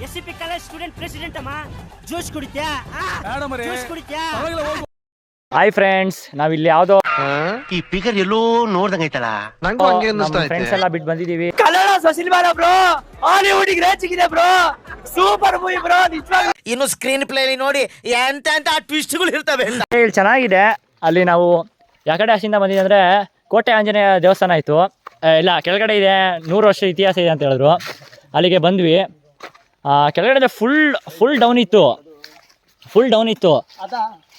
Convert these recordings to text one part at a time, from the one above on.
SCP college student president ಅಮ್ಮ. Juice ಕುಡಿತ್ಯಾ? Juice ಕುಡಿತ್ಯಾ? Hi friends, ನಾವಿಲ್ಲಿ ಯಾವ್ದೋ ಈ ಫಿಗರ್ ಎಲ್ಲೋ ನೋಡ್ದಂಗೈತಲ್ಲ, ನಂಗೂ ಹಂಗೆ ಅನ್ನಿಸ್ತಾ ಐತೆ. ಫ್ರೆಂಡ್ಸ್ ಎಲ್ಲ ಬಿಟ್ಟು ಬಂದಿದೀವಿ. ಕನ್ನಡ ಸಿನಿಮಾ ಬ್ರೋ, ಹಾಲಿವುಡ್ ರೇಚಿಗಿದೆ ಬ್ರೋ, ಸೂಪರ್ ಮೂವಿ ಬ್ರೋ. ಇನ್ನು ಸ್ಕ್ರೀನ್ ಪ್ಲೇ ನೋಡಿ ಎಂತ ಟ್ವಿಸ್ಟ್ಗಳು ಇರ್ತವೆ. ಇಲ್ಲಿ ಚೆನ್ನಾಗಿದೆ. ಅಲ್ಲಿ ನಾವು ಯಾವ ಕಡೆ ಆಶಿಂದ ಬಂದಿದೆ ಅಂದ್ರೆ ಕೋಟೆ ಆಂಜನೇಯ ದೇವಸ್ಥಾನ ಆಯ್ತು. ಇಲ್ಲ, ಕೆಳಗಡೆ ಇದೆ, 100 ವರ್ಷ ಇತಿಹಾಸ ಇದೆ ಅಂತ ಹೇಳಿದ್ರು. ಅಲ್ಲಿಗೆ ಬಂದ್ವಿ. ಕೆಳಗಡೆ ಫುಲ್ ಡೌನ್ ಇತ್ತು.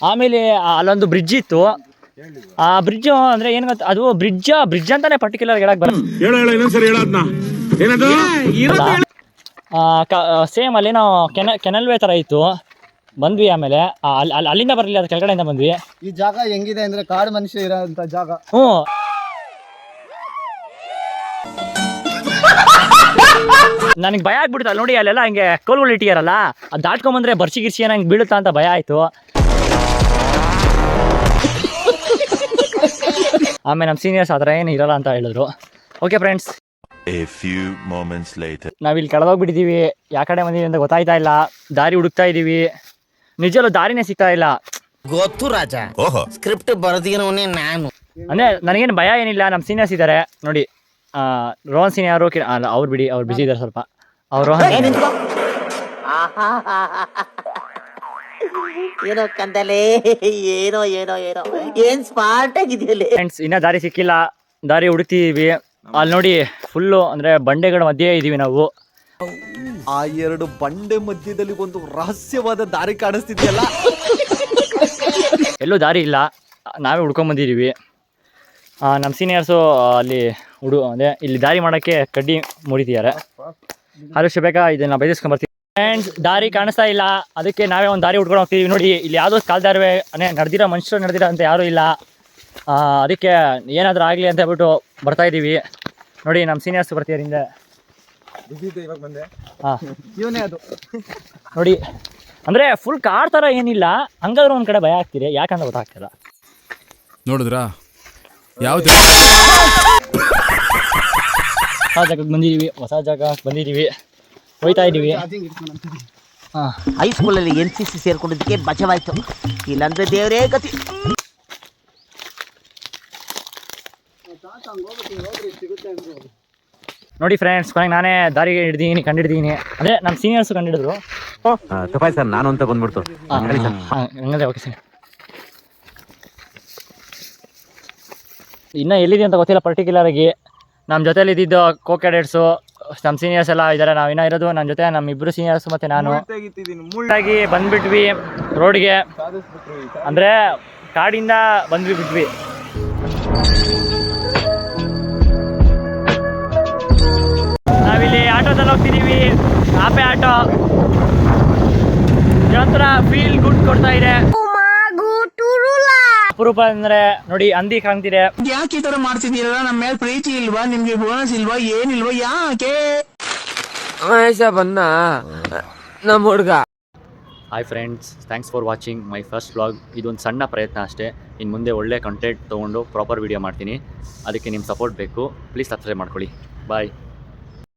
ಆಮೇಲೆ ಅಲ್ಲೊಂದು ಬ್ರಿಡ್ಜ್ ಇತ್ತು. ಆ ಬ್ರಿಡ್ಜ್ ಅಂದ್ರೆ ಏನ್ ಗೊತ್ತ, ಅದು ಬ್ರಿಡ್ಜ್ ಅಂತಾನೆ ಪರ್ಟಿಕ್ಯುಲರ್ ಹೇಳಕ್ ಬರಲ್ಲ. ಸೇಮ್ ಅಲ್ಲಿ ನಾವು ಕೆನಲ್ವೇ ತರ ಇತ್ತು. ಬಂದ್ವಿ. ಆಮೇಲೆ ಅಲ್ಲಿಂದ ಬರಲಿಲ್ಲ, ಅದು ಕೆಳಗಡೆಯಿಂದ ಬಂದ್ವಿ. ಈ ಜಾಗ ಹೆಂಗಿದೆ ಅಂದ್ರೆ ಕಾಡು ಮನುಷ್ಯ ಇರೋಂತ ಜಾಗ. ನನಗೆ ಭಯ ಆಗ್ಬಿಡ್ತು ಅಲ್ಲಿ ನೋಡಿ. ಅಲ್ಲೆಲ್ಲ ಹಂಗೆ ಕೋಲ್ಗಳು ಇಟ್ಟಿಯಾರಲ್ಲ, ಅದು ದಾಟ್ಕೊಂಬಂದ್ರೆ ಬರ್ಸಿ ಗಿರ್ಸಿ ನಂಗೆ ಬೀಳುತ್ತಾ ಅಂತ ಭಯ ಆಯ್ತು. ಆಮೇಲೆ ನಮ್ಮ ಸೀನಿಯರ್ಸ್ ಆ ಥರ ಏನು ಇರಲ್ಲ ಅಂತ ಹೇಳಿದ್ರು. ಓಕೆ ಫ್ರೆಂಡ್ಸ್, ನಾವಿಲ್ಲಿ ಕೆಳಗೋಗ್ಬಿಟ್ಟಿದ್ದೀವಿ. ಯಾವ ಕಡೆ ಬಂದಿದ್ದೀವಿ ಅಂತ ಗೊತ್ತಾಯ್ತಾ ಇಲ್ಲ. ದಾರಿ ಹುಡುಕ್ತಾ ಇದ್ದೀವಿ. ನಿಜವಲ್ಲೂ ದಾರಿನೇ ಸಿಗ್ತಾ ಇಲ್ಲ. ಗೊತ್ತು ರಾಜ, ಸ್ಕ್ರಿಪ್ಟ್ ಬರೆದಿರೋನೇ ನಾನು. ಅಂದರೆ ನನಗೇನು ಭಯ ಏನಿಲ್ಲ. ನಮ್ಮ ಸೀನಿಯರ್ಸ್ ಇದ್ದಾರೆ ನೋಡಿ. ರೋಹನ್ ಸೀನಿಯರು ಅಲ್ಲ, ಅವ್ರು ಬಿಡಿ, ಅವ್ರು ಬಿಸಿ ಇದ್ದಾರೆ ಸ್ವಲ್ಪ. ಅವರು ಏನೋ ಕಂದಲೇ, ಏನೋ ಏನ್ ಸ್ಮಾರ್ಟ್ ಆಗಿದೆಯಲ್ಲ. ಫ್ರೆಂಡ್ಸ್, ಇನ್ನೂ ದಾರಿ ಸಿಕ್ಕಿಲ್ಲ. ದಾರಿ ಹುಡುಕ್ತಿದ್ದೀವಿ. ಅಲ್ಲಿ ನೋಡಿ, ಫುಲ್ಲು ಅಂದರೆ ಬಂಡೆಗಳ ಮಧ್ಯೆ ಇದ್ದೀವಿ ನಾವು. ಆ 2 ಬಂಡೆ ಮಧ್ಯದಲ್ಲಿ ಒಂದು ರಹಸ್ಯವಾದ ದಾರಿ ಕಾಣಿಸ್ತಿದೆಯಲ್ಲ. ಎಲ್ಲೂ ದಾರಿ ಇಲ್ಲ, ನಾವೇ ಹುಡ್ಕೊಂಬಂದಿದ್ದೀವಿ. ನಮ್ಮ ಸೀನಿಯರ್ಸು ಅಲ್ಲಿ ಅದೇ ಇಲ್ಲಿ ದಾರಿ ಮಾಡೋಕ್ಕೆ ಕಡ್ಡಿ ಮುರಿತಿದ್ದಾರೆ. ಆದಷ್ಟು ಬೇಗ ಇದನ್ನು ಬಯಸ್ಕೊಂಬರ್ತೀವಿ. ಫ್ರೆಂಡ್ಸ್, ದಾರಿ ಕಾಣಿಸ್ತಾ ಇಲ್ಲ. ಅದಕ್ಕೆ ನಾವೇ ಒಂದು ದಾರಿ ಹುಡ್ಕೊಂಡು ಹೋಗ್ತೀವಿ. ನೋಡಿ, ಇಲ್ಲಿ ಯಾವುದೋ ಕಾಲ್ದಾರವೇ ನಡೆದಿರೋ ಮನುಷ್ಯರು ನಡೆದಿರೋ ಅಂತ ಯಾರೂ ಇಲ್ಲ. ಅದಕ್ಕೆ ಏನಾದರೂ ಆಗಲಿ ಅಂತ ಹೇಳ್ಬಿಟ್ಟು ಬರ್ತಾಯಿದ್ದೀವಿ. ನೋಡಿ, ನಮ್ಮ ಸೀನಿಯರ್ಸ್ ಬರ್ತಿದ್ದಾರೆ ಹಿಂದೆ. ಇವನೇ ಅದು ನೋಡಿ, ಅಂದರೆ ಫುಲ್ ಕಾರ್ ಥರ ಏನಿಲ್ಲ. ಹಂಗಾದ್ರೂ ಒಂದು ಕಡೆ ಭಯ ಆಗ್ತಿದೆ, ಯಾಕಂತ ಗೊತ್ತಾಗ್ತಿಲ್ಲ. ನೋಡಿದ್ರಾ ಯಾವ್ದು ಹೊಸ ಜಾಗಕ್ಕೆ ಬಂದಿದ್ದೀವಿ. ಹೋಯ್ತಾ ಇದ್ದೀವಿ. ಹೈಸ್ಕೂಲಲ್ಲಿ NCC ಸೇರ್ಕೊಂಡಿದ್ದಕ್ಕೆ ಬಚಾವಾಯ್ತು, ಇಲ್ಲಾಂದ್ರೆ ದೇವರೇ ಗತಿ. ನೋಡಿ ಫ್ರೆಂಡ್ಸ್, ಕೊನೆಗೆ ನಾನೇ ದಾರಿ ಕಂಡಿಡ್ದೀನಿ. ಅಂದರೆ ನಮ್ಮ ಸೀನಿಯರ್ಸು ಕಂಡಿಡಿದ್ರು. ಸರ್, ನಾನು ಅಂತ ಬಂದ್ಬಿಡ್ತು. ಹಂಗಂದ್ರೆ ಓಕೆ ಸರ್. ಇನ್ನೂ ಎಲ್ಲಿದೆ ಅಂತ ಗೊತ್ತಿಲ್ಲ ಪರ್ಟಿಕ್ಯುಲರ್ ಆಗಿ. ನಮ್ಮ ಜೊತೆಲಿ ಇದ್ದಿದ್ದು ಕೋ-ಕ್ಯಾಡೆಟ್ಸು, ನಮ್ಮ ಸೀನಿಯರ್ಸ್ ಎಲ್ಲ ಇದ್ದಾರೆ. ನಾವು ಇನ್ನೂ ಇರೋದು ನನ್ನ ಜೊತೆ ನಮ್ಮ 2 ಸೀನಿಯರ್ಸು ಮತ್ತು ನಾನು ಆಗಿ ಬಂದುಬಿಟ್ವಿ ರೋಡ್ಗೆ. ಅಂದರೆ ಕಾಡಿಂದ ಬಿಟ್ವಿ. ನಾವಿಲ್ಲಿ ಆಟೋದಲ್ಲಿ ಹೋಗ್ತಿದ್ದೀವಿ. ಆಪೆ ಆಟೋ ಒಂಥರ ಫೀಲ್ ಗುಡ್ ಕೊಡ್ತಾ ಇದೆ. ಅಪರೂಪ ಅಂದ್ರೆ ನೋಡಿ, ಹಂದಿ ಕಾಣ್ತಿದೆ. ಯಾಕೆ ಈ ತರ ಮಾಡ್ತಿದ್ದೀರ? ನಮ್ಮ ಮೇಲೆ ಪ್ರೀತಿ ಇಲ್ವಾ? ನಿಮ್ಗೆ ಬೋನಸ್ ಇಲ್ವಾ? ಏನಿಲ್ವಾ? ಯಾಕೆ ಬಂದ ನಮ್ಮ ಹುಡುಗ? Hi friends, thanks for watching my first vlog. ಇದೊಂದು ಸಣ್ಣ ಪ್ರಯತ್ನ ಅಷ್ಟೇ. ಇನ್ನು ಮುಂದೆ ಒಳ್ಳೆ ಕಂಟೆಂಟ್ ತೊಗೊಂಡು ಪ್ರಾಪರ್ ವೀಡಿಯೋ ಮಾಡ್ತೀನಿ. ಅದಕ್ಕೆ ನಿಮ್ಮ ಸಪೋರ್ಟ್ ಬೇಕು. ಪ್ಲೀಸ್ ಸಬ್ಸ್ಕ್ರೈಬ್ ಮಾಡ್ಕೊಳ್ಳಿ. ಬಾಯ್.